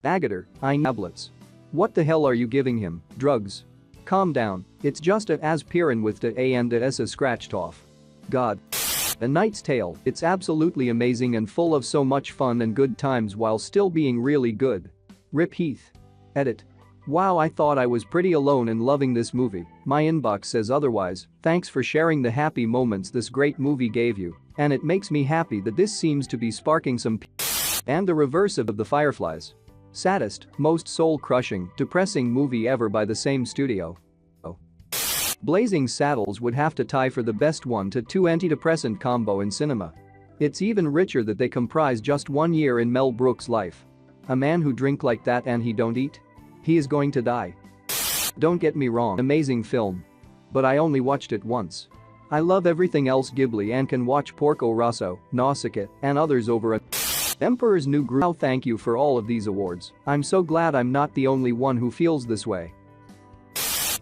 Agator, I tablets. What the hell are you giving him, drugs? Calm down, it's just a aspirin with the A and the S scratched off. God. A Knight's Tale, it's absolutely amazing and full of so much fun and good times while still being really good. Rip Heath. Edit. Wow, I thought I was pretty alone in loving this movie. My inbox says otherwise. Thanks for sharing the happy moments this great movie gave you. And it makes me happy that this seems to be sparking some and the reverse of The Fireflies. Saddest, most soul-crushing, depressing movie ever by the same studio. Blazing Saddles would have to tie for the best 1-2 antidepressant combo in cinema. It's even richer that they comprise just 1 year in Mel Brooks' life. A man who drink like that and he don't eat? He is going to die. Don't get me wrong, amazing film. But I only watched it once. I love everything else Ghibli and can watch Porco Rosso, Nausicaa, and others over a Emperor's New Groove. Oh, thank you for all of these awards. I'm so glad I'm not the only one who feels this way.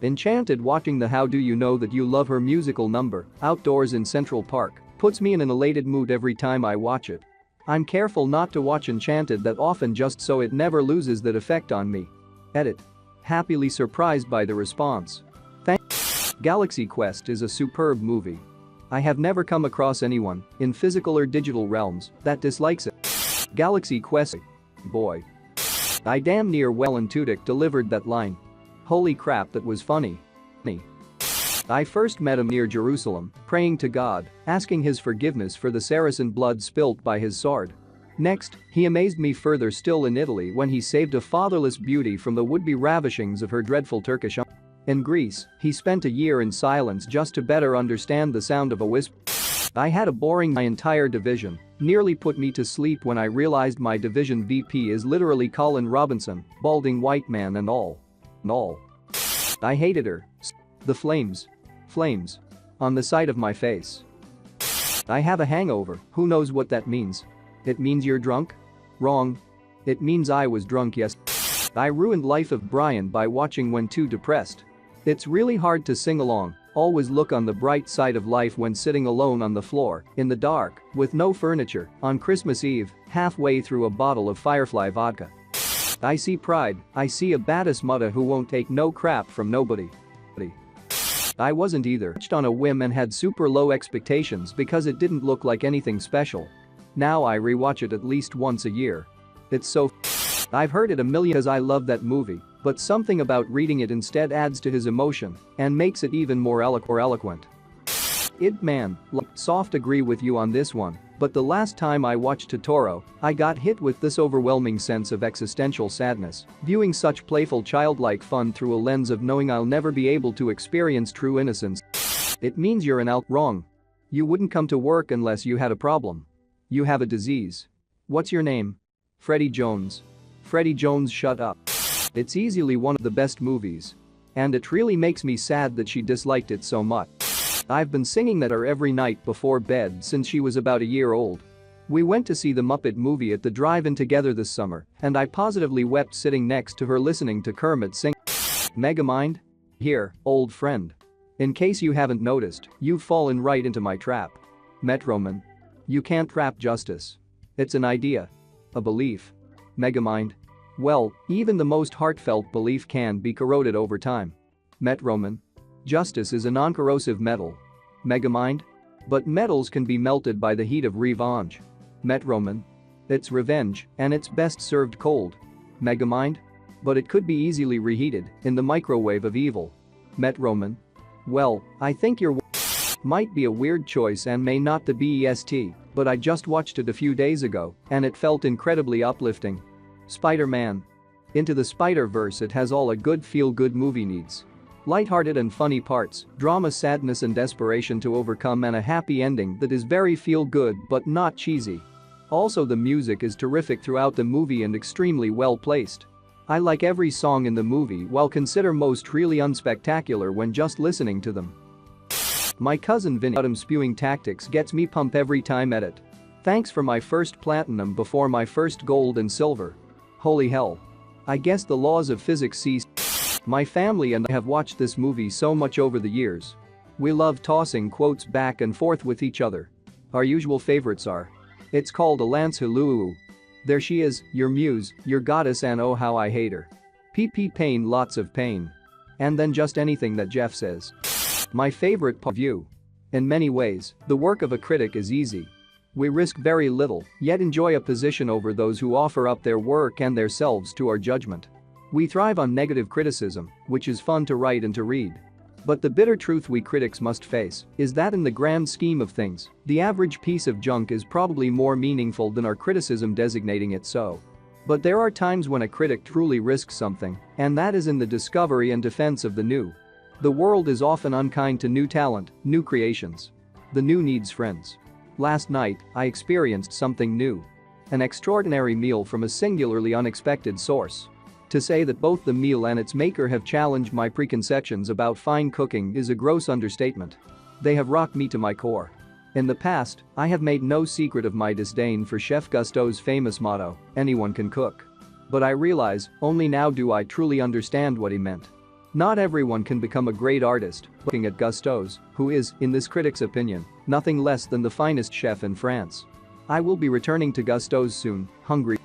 Enchanted watching the How Do You Know That You Love Her musical number, outdoors in Central Park, puts me in an elated mood every time I watch it. I'm careful not to watch Enchanted that often just so it never loses that effect on me. Edit. Happily surprised by the response. Thanks. Galaxy Quest is a superb movie. I have never come across anyone, in physical or digital realms, that dislikes it. Galaxy Quest. Boy. I damn near well and Tudyk delivered that line. Holy crap, that was funny. I first met him near Jerusalem, praying to God, asking his forgiveness for the Saracen blood spilt by his sword. Next, he amazed me further still in Italy when he saved a fatherless beauty from the would-be ravishings of her dreadful Turkish uncle. In Greece, he spent a year in silence just to better understand the sound of a whisper. I had a boring my entire division, nearly put me to sleep when I realized my division VP is literally Colin Robinson, balding white man and all. I hated her. The flames. On the side of my face. I have a hangover, who knows what that means? It means you're drunk? Wrong. It means I was drunk, yes. I ruined Life of Brian by watching When Too Depressed. It's really hard to sing along, always look on the bright side of life when sitting alone on the floor, in the dark, with no furniture, on Christmas Eve, halfway through a bottle of Firefly vodka. I see pride, I see a badass mutta who won't take no crap from nobody. I wasn't either. Watched on a whim and had super low expectations because it didn't look like anything special. Now I rewatch it at least once a year. It's so I've heard it a million as I love that movie, but something about reading it instead adds to his emotion and makes it even more eloquent. Man, soft agree with you on this one, but the last time I watched Totoro, I got hit with this overwhelming sense of existential sadness, viewing such playful childlike fun through a lens of knowing I'll never be able to experience true innocence. It means you're wrong. You wouldn't come to work unless you had a problem. You have a disease. What's your name? Freddie Jones. Freddie Jones, shut up. It's easily one of the best movies. And it really makes me sad that she disliked it so much. I've been singing that her every night before bed since she was about a year old. We went to see the Muppet movie at the drive-in together this summer, and I positively wept sitting next to her listening to Kermit sing. Megamind? Here, old friend. In case you haven't noticed, you've fallen right into my trap. Metroman. You can't trap justice. It's an idea. A belief. Megamind. Well, even the most heartfelt belief can be corroded over time. Metroman. Justice is a non-corrosive metal. Megamind? But metals can be melted by the heat of revenge. Metroman? It's revenge, and it's best served cold. Megamind? But it could be easily reheated in the microwave of evil. Metroman? Well, I think your might be a weird choice and may not the best, but I just watched it a few days ago, and it felt incredibly uplifting. Spider-Man. Into the Spider-Verse, it has all a good feel-good movie needs. Lighthearted and funny parts, drama, sadness and desperation to overcome, and a happy ending that is very feel-good but not cheesy. Also, the music is terrific throughout the movie and extremely well placed. I like every song in the movie while consider most really unspectacular when just listening to them. My cousin Vinny autumn spewing tactics gets me pumped every time at it. Thanks for my first platinum before my first gold and silver. Holy hell. I guess the laws of physics ceased. My family and I have watched this movie so much over the years. We love tossing quotes back and forth with each other. Our usual favorites are. It's called a Lance Huluu. There she is, your muse, your goddess, and oh how I hate her. PP pain, lots of pain. And then just anything that Jeff says. My favorite part of you. In many ways, the work of a critic is easy. We risk very little, yet enjoy a position over those who offer up their work and their selves to our judgment. We thrive on negative criticism, which is fun to write and to read. But the bitter truth we critics must face is that in the grand scheme of things, the average piece of junk is probably more meaningful than our criticism designating it so. But there are times when a critic truly risks something, and that is in the discovery and defense of the new. The world is often unkind to new talent, new creations. The new needs friends. Last night, I experienced something new. An extraordinary meal from a singularly unexpected source. To say that both the meal and its maker have challenged my preconceptions about fine cooking is a gross understatement. They have rocked me to my core. In the past, I have made no secret of my disdain for Chef Gusteau's famous motto, anyone can cook. But I realize, only now do I truly understand what he meant. Not everyone can become a great artist, looking at Gusteau's, who is, in this critic's opinion, nothing less than the finest chef in France. I will be returning to Gusteau's soon, hungry.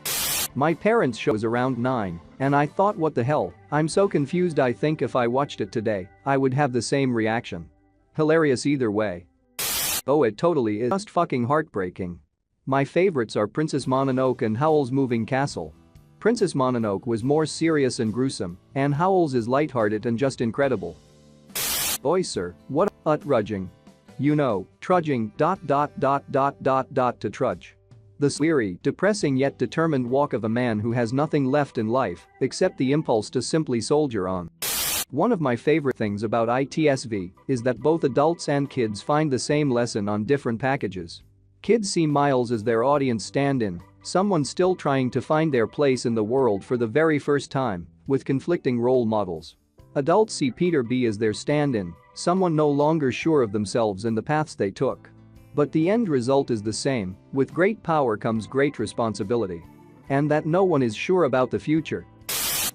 My parents' show was around 9, and I thought what the hell, I'm so confused. I think if I watched it today, I would have the same reaction. Hilarious either way. Oh, it totally is just fucking heartbreaking. My favorites are Princess Mononoke and Howl's Moving Castle. Princess Mononoke was more serious and gruesome, and Howl's is lighthearted and just incredible. Boy sir, what ut-rudging. You know, trudging ... to trudge. The weary, depressing yet determined walk of a man who has nothing left in life except the impulse to simply soldier on. One of my favorite things about ITSV is that both adults and kids find the same lesson on different packages. Kids see Miles as their audience stand-in, someone still trying to find their place in the world for the very first time, with conflicting role models. Adults see Peter B as their stand-in, someone no longer sure of themselves and the paths they took. But the end result is the same, with great power comes great responsibility. And that no one is sure about the future.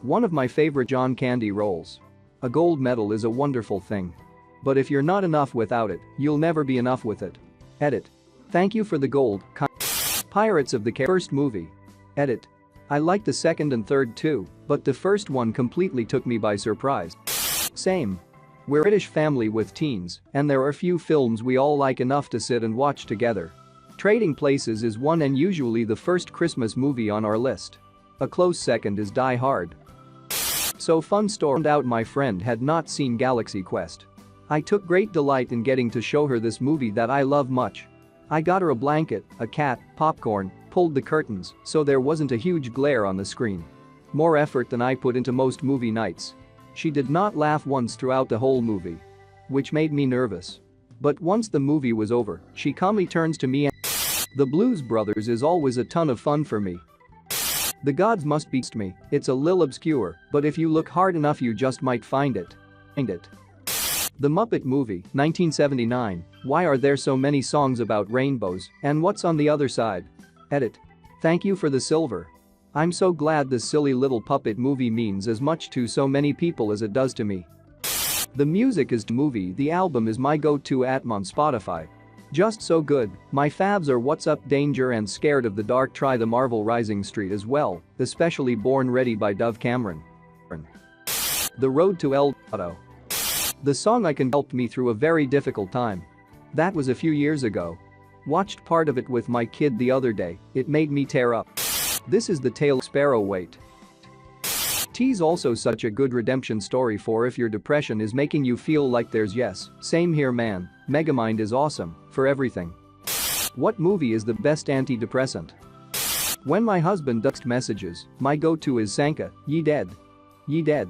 One of my favorite John Candy roles. A gold medal is a wonderful thing. But if you're not enough without it, you'll never be enough with it. Edit. Thank you for the gold. Pirates of the first movie. Edit. I liked the second and third too, but the first one completely took me by surprise. Same. We're a British family with teens, and there are few films we all like enough to sit and watch together. Trading Places is one and usually the first Christmas movie on our list. A close second is Die Hard. So fun story. Found out my friend had not seen Galaxy Quest. I took great delight in getting to show her this movie that I love much. I got her a blanket, a cat, popcorn, pulled the curtains so there wasn't a huge glare on the screen. More effort than I put into most movie nights. She did not laugh once throughout the whole movie. Which made me nervous. But once the movie was over, she calmly turns to me and The Blues Brothers is always a ton of fun for me. The gods must be me, it's a little obscure, but if you look hard enough you just might find it. The Muppet Movie, 1979, why are there so many songs about rainbows, and what's on the other side? Edit. Thank you for the silver. I'm so glad this silly little puppet movie means as much to so many people as it does to me. The music is movie, the album is my go-to app on Spotify. Just so good, my faves are What's Up Danger and Scared of the Dark. Try the Marvel Rising Street as well, especially Born Ready by Dove Cameron. The Road to El Dorado. The song I can helped me through a very difficult time. That was a few years ago. Watched part of it with my kid the other day, it made me tear up. This is the tale of Sparrow Wait. T's also such a good redemption story for if your depression is making you feel like there's yes, same here man, Megamind is awesome, for everything. What movie is the best antidepressant? When my husband ducks messages, my go-to is Sanka, ye dead. Ye dead.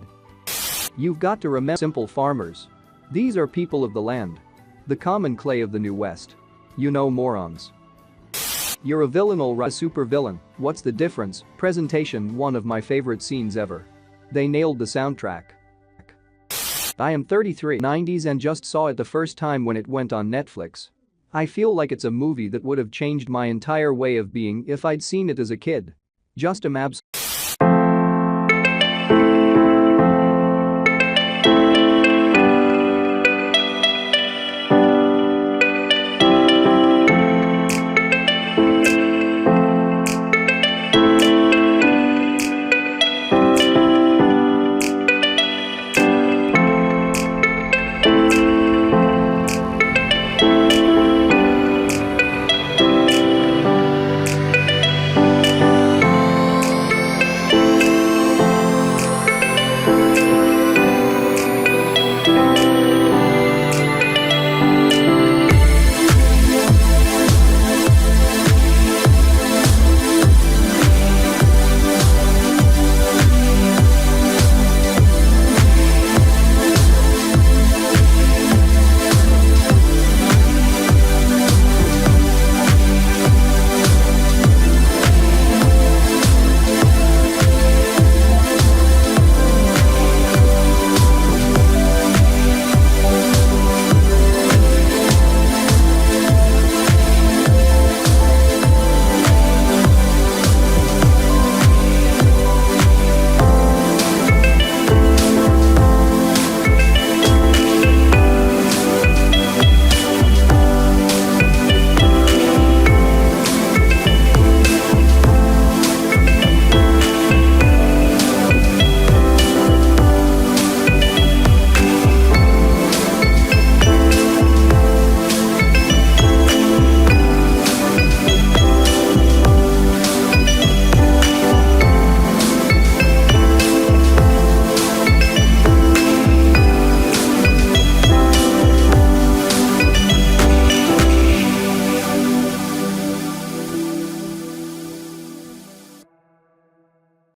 You've got to remember simple farmers. These are people of the land. The common clay of the New West. You know morons. You're a villain or a super villain, what's the difference? Presentation, one of my favorite scenes ever. They nailed the soundtrack. I am 33, 90s and just saw it the first time when it went on Netflix. I feel like it's a movie that would have changed my entire way of being if I'd seen it as a kid. Just a